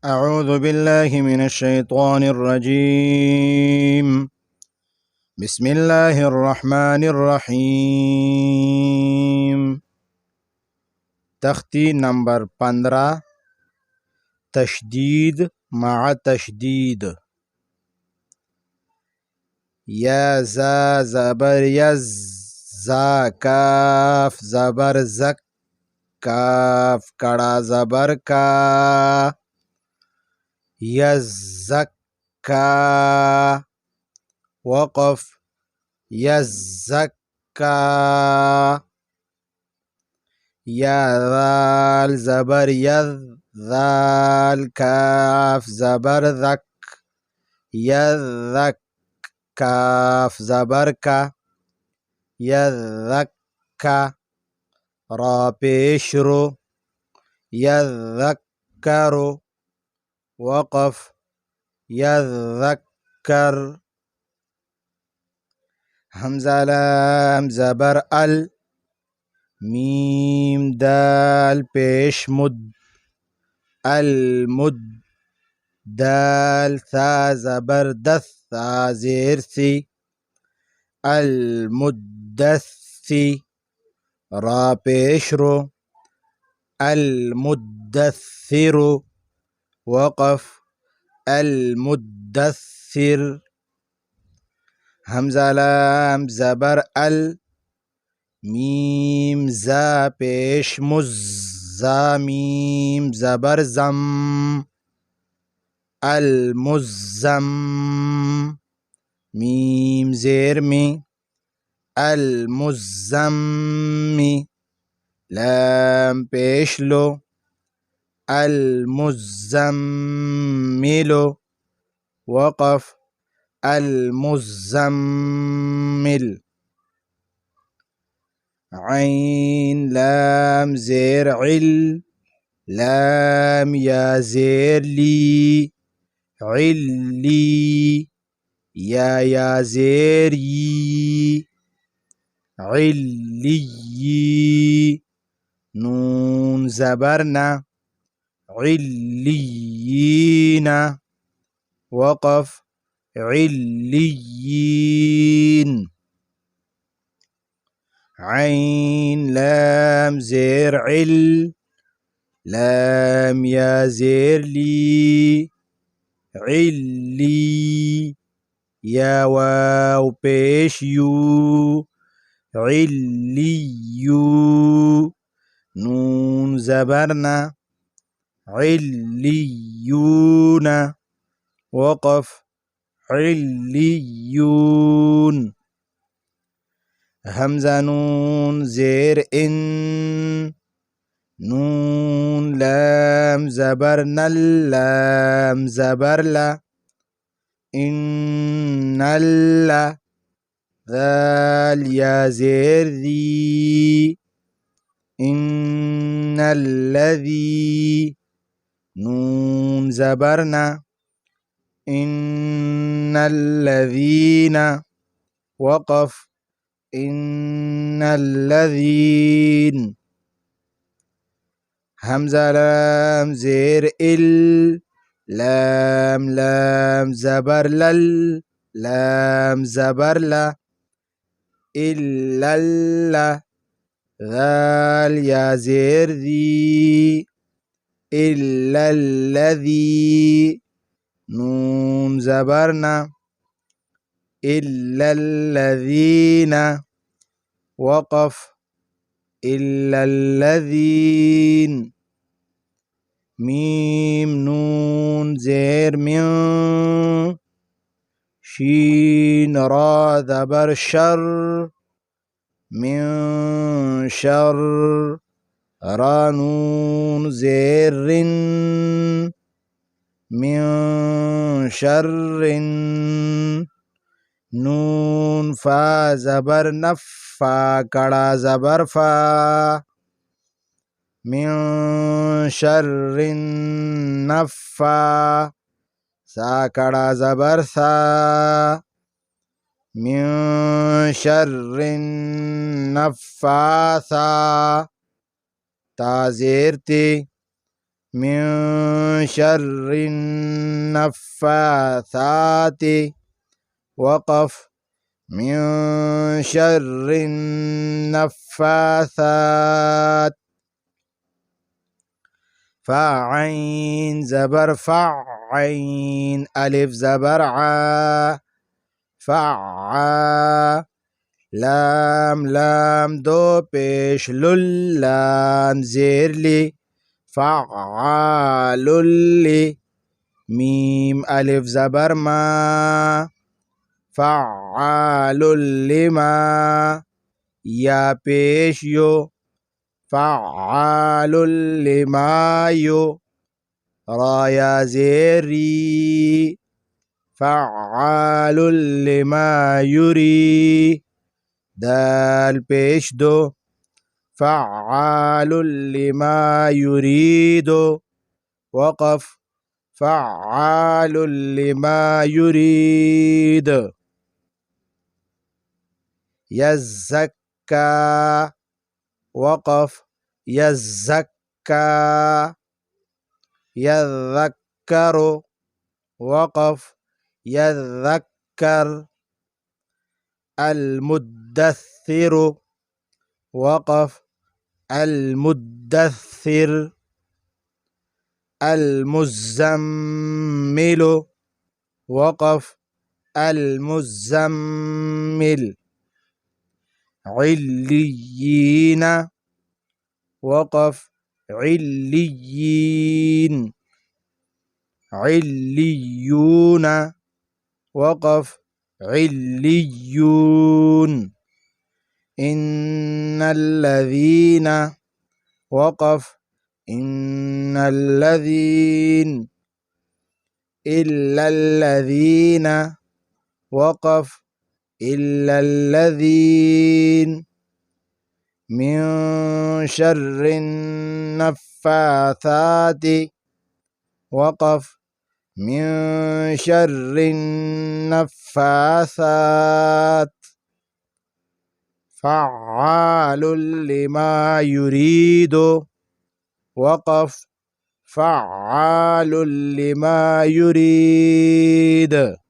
أعوذ بالله من الشيطان الرجيم. بسم الله الرحمن الرحيم. تختي نمبر 15. تشديد مع تشديد. يا زا زبر يز، زا كاف زبر زك، كاف كڑا زبر کا، يزكى. وقف يزكى. يا ذال زبر يذ، ذال كاف زبر ذك، يذك كاف زبر كا، يذكى. را بيشرو يذكر. وقف يذكر. همزة لام زبر ال، ميم دال پیش مد، المد. دال ثا زبر دث، ثا زير ثي، المدثي. را پیش رو المدثر. وقف المدثر. همزة لام زبر ال، ميم زا پیش مز، زا ميم زبر زم، المزم. ميم زير مي، المزم. لام پیش لو، المزمل. وقف المزمل. عين لام زير عل، لام يا زير لي، علي. يا زير يي، علي. نون زبرنا، عليين. وقف عليين. عين لام زير عل، لام يا زير لي، علي. يا واو پیش يو، عليو. نون زبرنا، عليون. وقف عليون. همزة نون زير إن، نون لام زبر نل، لام زبر لا، إن لا. ذال يا زير ذي، إن الذي. نون زبرنا، إن الذين. وقف إن الذين. همزة لام زير ال، لام لام زبر لل، لام زبر لا، إلا لا. ذال يا زير ذي، إلا الذي. نون زبرنا، إلا الذين. وقف إلا الذين. ميم نون زير من، شين را زبر شر، من شر. را نون زير من شر. نون فا زبر نف، فا کڑا زبر فا، من شر نفا. سا کڑا زبر سا، من شر نفاثا. تا زیر تی، من شر النفاثات. وقف. من شر النفاثات. فعين زبر فعين ألف زبر ع فعا. لام لام دو پیش لام زیر لی فعال لی. ميم ألف زبر ما فعال لما. يا پیش يو فعال لما يو. را يا زيري فعال لما يري. دال پیش دو فعال لما يريد. وقف. فعال لما يريد. يزكى. وقف. يزكى. يذكر. وقف. يذكر. المدثر. وقف. المدثر. المزمل. وقف. المزمل. عليين. وقف. عليين. عليون. وقف. عليون. إن الذين. وقف. إن الذين. إلا الذين. وقف. إلا الذين. من شر النفاثات. وقف. من شر النفاثات. فعال لما يريد. وقف. فعال لما يريد.